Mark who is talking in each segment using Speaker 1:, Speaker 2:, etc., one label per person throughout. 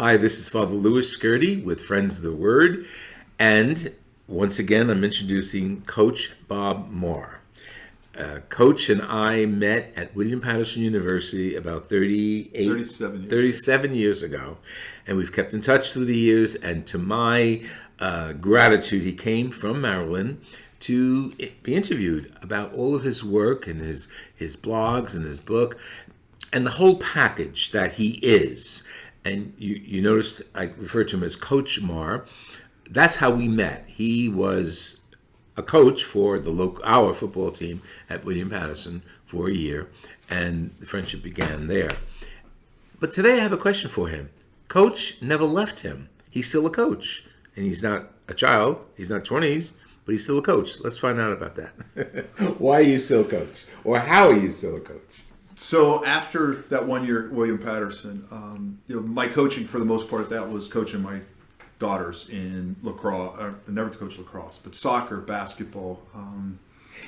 Speaker 1: Hi, this is Father Louis SCURTI with Friends of the Word, and once again I'm introducing Coach Bob Mahr. Coach and I met at William Patterson University about 37 years ago, and we've kept in touch through the years, and to my gratitude, he came from Maryland to be interviewed about all of his work and his blogs and his book and the whole package that he is. And you noticed I referred to him as Coach Mahr. That's how we met. He was a coach for our football team at William Patterson for a year, and the friendship began there. But today I have a question for him. Coach never left him. He's still a coach, and he's not a child. He's not 20s, but he's still a coach. Let's find out about that. Why are you still a coach? Or how are you still a coach?
Speaker 2: So after that 1 year at William Patterson, my coaching for the most part, that was coaching my daughters in lacrosse. I never coached lacrosse, but soccer, basketball.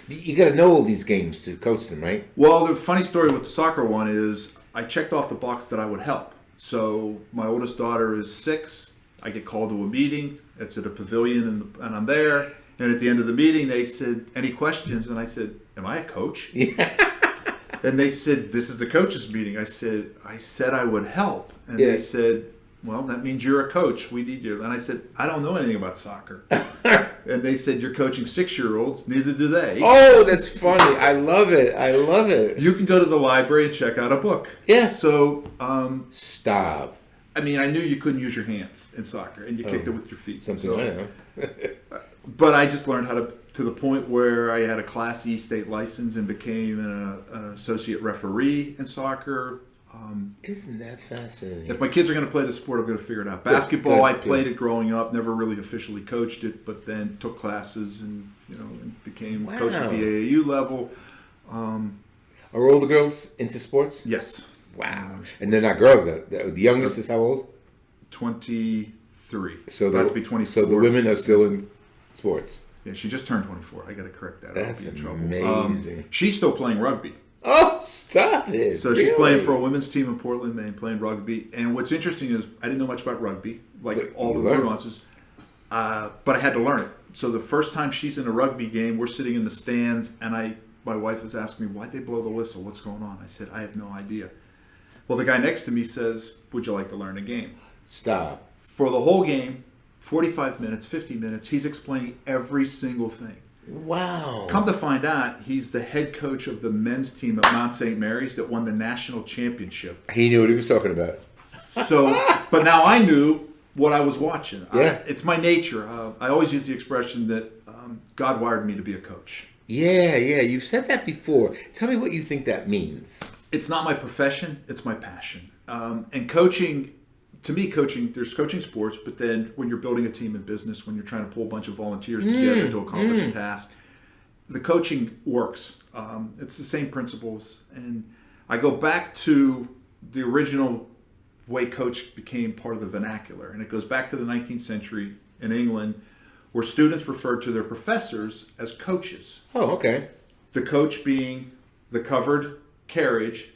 Speaker 1: You got to know all these games to coach them, right?
Speaker 2: Well, the funny story with the soccer one is I checked off the box that I would help. So my oldest daughter is 6. I get called to a meeting. It's at a pavilion, and I'm there. And at the end of the meeting, they said, "Any questions?" And I said, "Am I a coach?" Yeah. And they said, "This is the coaches meeting." I said I would help. And They said, "Well, that means you're a coach. We need you." And I said, "I don't know anything about soccer." And they said, "You're coaching 6-year-olds. Neither do they."
Speaker 1: Oh, that's funny. I love it.
Speaker 2: You can go to the library and check out a book.
Speaker 1: Yeah.
Speaker 2: So,
Speaker 1: Stop.
Speaker 2: I mean, I knew you couldn't use your hands in soccer, and you kicked it with your feet.
Speaker 1: Something I know.
Speaker 2: But I just learned how to the point where I had a Class E state license and became an associate referee in soccer.
Speaker 1: Isn't that fascinating?
Speaker 2: If my kids are going to play the sport, I'm going to figure it out. Basketball, I played it growing up, never really officially coached it, but then took classes and became coach at the AAU level.
Speaker 1: Are all the girls into sports?
Speaker 2: Yes.
Speaker 1: Wow. And they're not girls. The youngest is how old?
Speaker 2: 23.
Speaker 1: So
Speaker 2: about to be 24.
Speaker 1: So the women are still in sports.
Speaker 2: Yeah, she just turned 24. I got to correct that.
Speaker 1: That's amazing.
Speaker 2: She's still playing rugby.
Speaker 1: Oh, stop it.
Speaker 2: So she's playing for a women's team in Portland, Maine, playing rugby. And what's interesting is I didn't know much about rugby, all the nuances, but I had to learn it. So the first time she's in a rugby game, we're sitting in the stands, and my wife was asking me, "Why'd they blow the whistle? What's going on?" I said, "I have no idea." Well, the guy next to me says, "Would you like to learn a game?"
Speaker 1: Stop.
Speaker 2: For the whole game, 45 minutes, 50 minutes, he's explaining every single thing.
Speaker 1: Wow.
Speaker 2: Come to find out, he's the head coach of the men's team at Mount St. Mary's that won the national championship.
Speaker 1: He knew what he was talking about.
Speaker 2: So, but now I knew what I was watching.
Speaker 1: Yeah.
Speaker 2: It's my nature. I always use the expression that God wired me to be a coach.
Speaker 1: Yeah. You've said that before. Tell me what you think that means.
Speaker 2: It's not my profession. It's my passion. And coaching, to me, there's coaching sports, but then when you're building a team in business, when you're trying to pull a bunch of volunteers together to accomplish a task, the coaching works. It's the same principles. And I go back to the original way coach became part of the vernacular. And it goes back to the 19th century in England, where students referred to their professors as coaches.
Speaker 1: Oh, okay.
Speaker 2: The coach being the covered carriage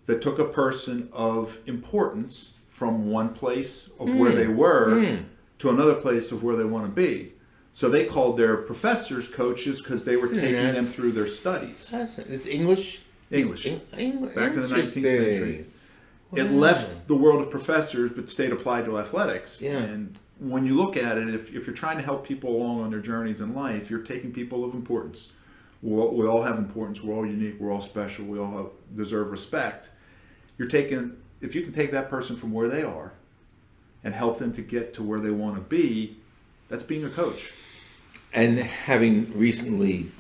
Speaker 2: that took a person of importance from one place of where they were to another place of where they want to be. So they called their professors coaches because they were taking them through their studies.
Speaker 1: Is English?
Speaker 2: English. Back in the 19th century.
Speaker 1: Wow.
Speaker 2: It left the world of professors but stayed applied to athletics.
Speaker 1: Yeah.
Speaker 2: And when you look at it, if you're trying to help people along on their journeys in life, you're taking people of importance. We all have importance. We're all unique. We're all special. We all deserve respect. If you can take that person from where they are and help them to get to where they want to be, that's being a coach.
Speaker 1: And having recently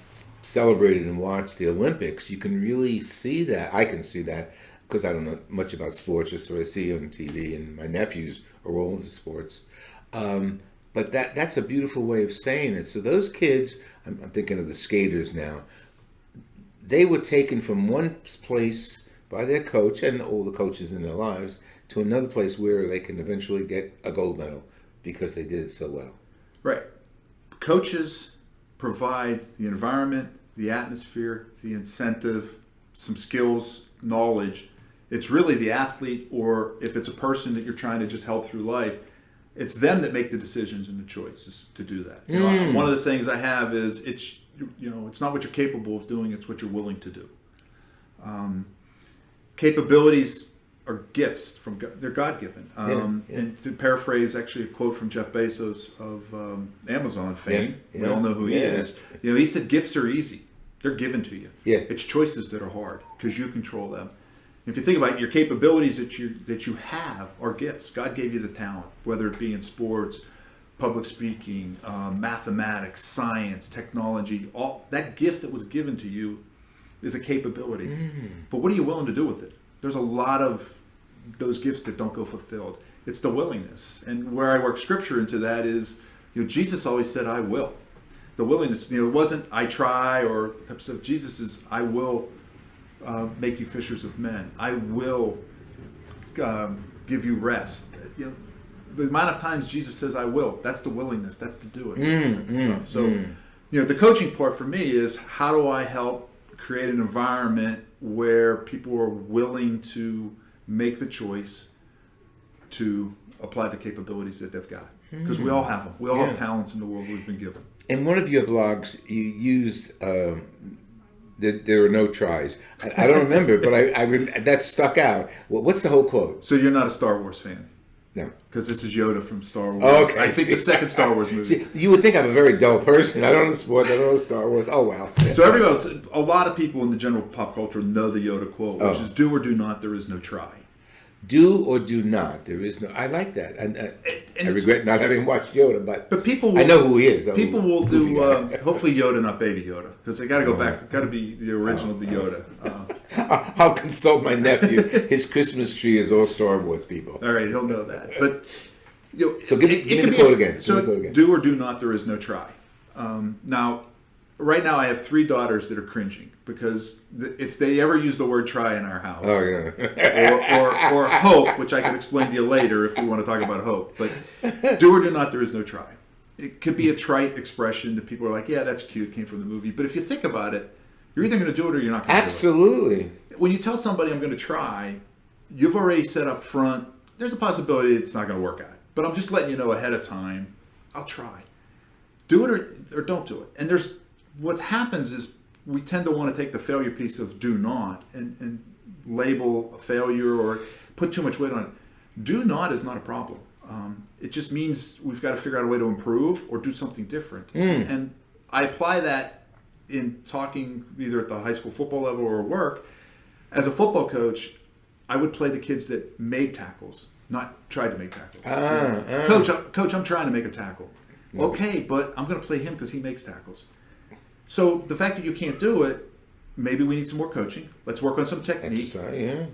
Speaker 1: celebrated and watched the Olympics, you can really see that. I can see that because I don't know much about sports, just what I see on TV, and my nephews are all into sports. But that's a beautiful way of saying it. So those kids, I'm thinking of the skaters now, they were taken from one place by their coach and all the coaches in their lives to another place where they can eventually get a gold medal because they did it so well.
Speaker 2: Right. Coaches provide the environment, the atmosphere, the incentive, some skills, knowledge, It's really the athlete, or if it's a person that you're trying to just help through life, it's them that make the decisions and the choices to do that. You know, one of the things I have is it's not what you're capable of doing; it's what you're willing to do. Capabilities are gifts from God. They're God-given. And to paraphrase actually a quote from Jeff Bezos of Amazon fame, we all know who he is. You know, he said, "Gifts are easy; they're given to you. It's choices that are hard because you control them." If you think about it, your capabilities that you have are gifts. God gave you the talent, whether it be in sports, public speaking, mathematics, science, technology. All that gift that was given to you is a capability. But what are you willing to do with it? There's a lot of those gifts that don't go fulfilled. It's the willingness. And where I work scripture into that is, Jesus always said, "I will." The willingness, it wasn't "I try" or type stuff. Jesus is, "I will make you fishers of men. I will give you rest." The amount of times Jesus says, "I will," that's the willingness. That's to do it. Stuff. So, the coaching part for me is, how do I help create an environment where people are willing to make the choice to apply the capabilities that they've got? Because we all have them. We all have talents in the world we've been given.
Speaker 1: In one of your blogs, you used that there are no tries. I don't remember, but that stuck out. What's the whole quote?
Speaker 2: So you're not a Star Wars fan?
Speaker 1: No.
Speaker 2: Because this is Yoda from Star Wars.
Speaker 1: Oh, okay.
Speaker 2: I think the second Star Wars movie.
Speaker 1: See, you would think I'm a very dull person. I don't know sports. I don't know Star Wars. Oh, wow.
Speaker 2: So a lot of people in the general pop culture know the Yoda quote, which is, "Do or do not, there is no try."
Speaker 1: Do or do not. There is no. I like that. And I regret not having watched Yoda, but
Speaker 2: people will,
Speaker 1: I know who he is.
Speaker 2: People will do. Hopefully, Yoda, not Baby Yoda, because they got to go back. Got to be the original, the Yoda.
Speaker 1: I'll consult my nephew. His Christmas tree is all Star Wars people.
Speaker 2: All right, he'll know that. But
Speaker 1: so give me the quote again.
Speaker 2: So do or do not, there is no try. Now, right now, I have 3 daughters that are cringing because if they ever use the word "try" in our house, or hope, which I can explain to you later if we want to talk about hope, but do or do not, there is no try. It could be a trite expression that people are like, "Yeah, that's cute, came from the movie," but if you think about it, you're either going to do it or you're not going to do it.
Speaker 1: Absolutely.
Speaker 2: When you tell somebody, "I'm going to try," you've already said up front, there's a possibility it's not going to work out. But I'm just letting you know ahead of time, I'll try. Do it or don't do it. And what happens is we tend to want to take the failure piece of "do not" and label a failure or put too much weight on it. Do not is not a problem. It just means we've got to figure out a way to improve or do something different. And I apply that in talking either at the high school football level or work. As a football coach, I would play the kids that made tackles, not tried to make tackles. Coach, I'm trying to make a tackle. Okay, but I'm going to play him because he makes tackles. So the fact that you can't do it, maybe we need some more coaching. Let's work on some technique.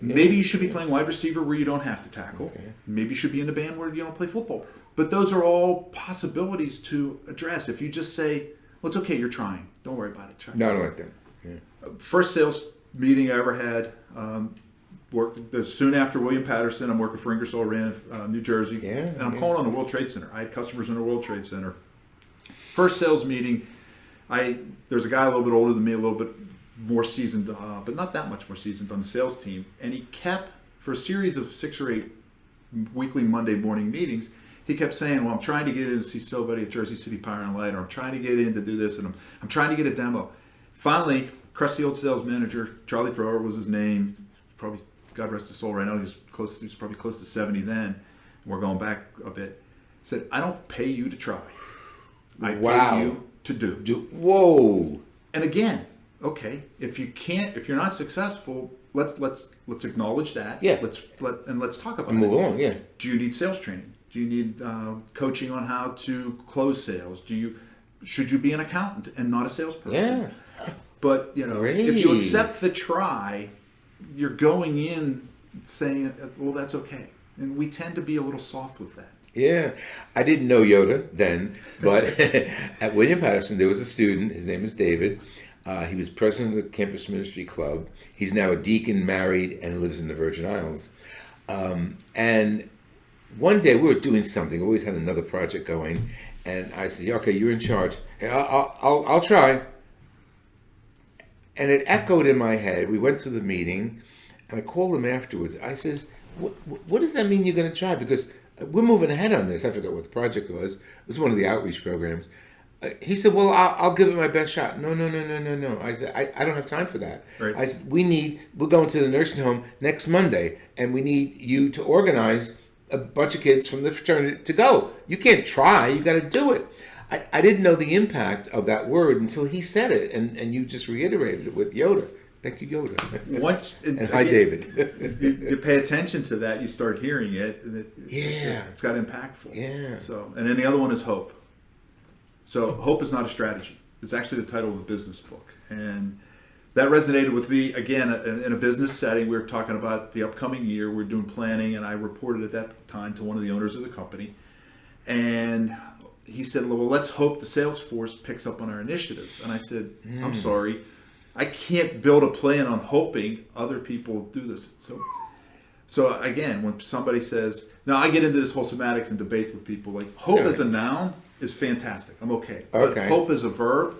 Speaker 2: Maybe you should be playing wide receiver where you don't have to tackle. Maybe you should be in a band where you don't play football. But those are all possibilities to address. If you just say, "Well, it's okay, you're trying. Don't worry about it. Try."
Speaker 1: No, I don't like that.
Speaker 2: First sales meeting I ever had, soon after William Patterson. I'm working for Ingersoll Rand, New Jersey, and I'm calling on the World Trade Center. I had customers in the World Trade Center. First sales meeting, there's a guy a little bit older than me, a little bit more seasoned, but not that much more seasoned on the sales team, and he kept, for a series of 6 or 8 weekly Monday morning meetings, he kept saying, "Well, I'm trying to get in to see somebody at Jersey City Power and Light, or I'm trying to get in to do this, and I'm trying to get a demo." Finally, crusty old sales manager, Charlie Thrower was his name, probably, God rest his soul right now, he was probably close to 70 then, we're going back a bit, said, "I don't pay you to try. I pay you to do."
Speaker 1: Whoa.
Speaker 2: And again, okay, if you're not successful, let's acknowledge that. Let's talk about it.
Speaker 1: Move on,
Speaker 2: Do you need sales training? Do you need coaching on how to close sales? Should you be an accountant and not a salesperson? But if you accept the try, you're going in saying, "Well, that's okay." And we tend to be a little soft with that.
Speaker 1: Yeah. I didn't know Yoda then, but at William Patterson, there was a student. His name is David. He was president of the Campus Ministry Club. He's now a deacon, married, and lives in the Virgin Islands. And one day we were doing something. We always had another project going. And I said, "Okay, you're in charge. Hey, I'll try." And it echoed in my head. We went to the meeting, And I called him afterwards. I says, what does that mean you're going to try? Because we're moving ahead on this. I forgot what the project was. It was one of the outreach programs. He said, well, I'll give it my best shot. No. I said, I don't have time for that.
Speaker 2: Right.
Speaker 1: I said, we're going to the nursing home next Monday, and we need you to organize a bunch of kids from the fraternity to go. You can't try. You got to do it. I didn't know the impact of that word until he said it, and you just reiterated it with Yoda. Thank you, Yoda.
Speaker 2: Once,
Speaker 1: and hi, David.
Speaker 2: you pay attention to that, you start hearing it, and it's got impactful.
Speaker 1: Yeah.
Speaker 2: So, and then the other one is hope. So, hope is not a strategy. It's actually the title of a business book, and that resonated with me. Again, in a business setting, we were talking about the upcoming year. We're doing planning, and I reported at that time to one of the owners of the company, and he said, well, let's hope the sales force picks up on our initiatives. And I said, I'm sorry, I can't build a plan on hoping other people do this. So again, when somebody says, now I get into this whole semantics and debate with people, like hope as a noun is fantastic. I'm okay. But hope as a verb,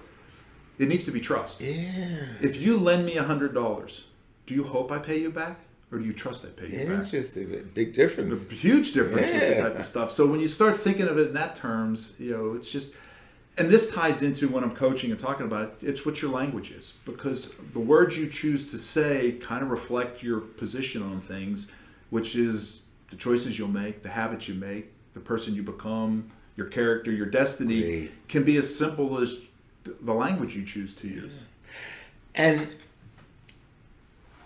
Speaker 2: it needs to be trust.
Speaker 1: Yeah.
Speaker 2: If you lend me $100, do you hope I pay you back? Or do you trust I pay you back?
Speaker 1: Interesting. Big difference.
Speaker 2: A huge difference with that type of stuff. So when you start thinking of it in that terms, it's just, and this ties into when I'm coaching and talking about it, it's what your language is. Because the words you choose to say kind of reflect your position on things, which is the choices you'll make, the habits you make, the person you become, your character, your destiny can be as simple as the language you choose to use.
Speaker 1: And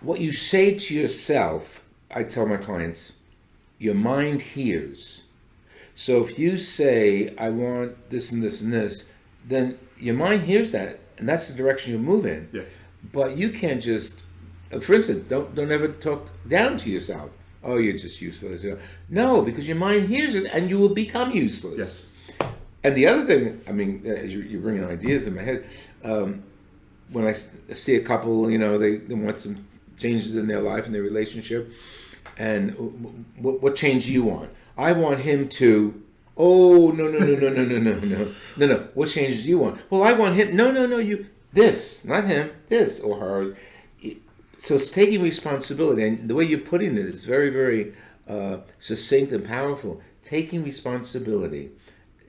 Speaker 1: what you say to yourself, I tell my clients, your mind hears. So if you say, I want this and this and this, then your mind hears that, and that's the direction you move in.
Speaker 2: Yes.
Speaker 1: But you can't just, for instance, don't ever talk down to yourself. Oh, you're just useless. No, because your mind hears it, and you will become useless.
Speaker 2: Yes.
Speaker 1: And the other thing, I mean, you're bringing ideas in my head. When I see a couple, they want some changes in their life and their relationship, and what change do you want? I want him to. Oh no! What changes do you want? Well, I want him. No, you this, not him. This or her. So it's taking responsibility, and the way you're putting it is very, very succinct and powerful. Taking responsibility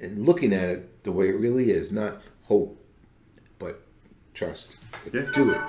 Speaker 1: and looking at it the way it really is, not hope, but trust.
Speaker 2: Yeah.
Speaker 1: Do it.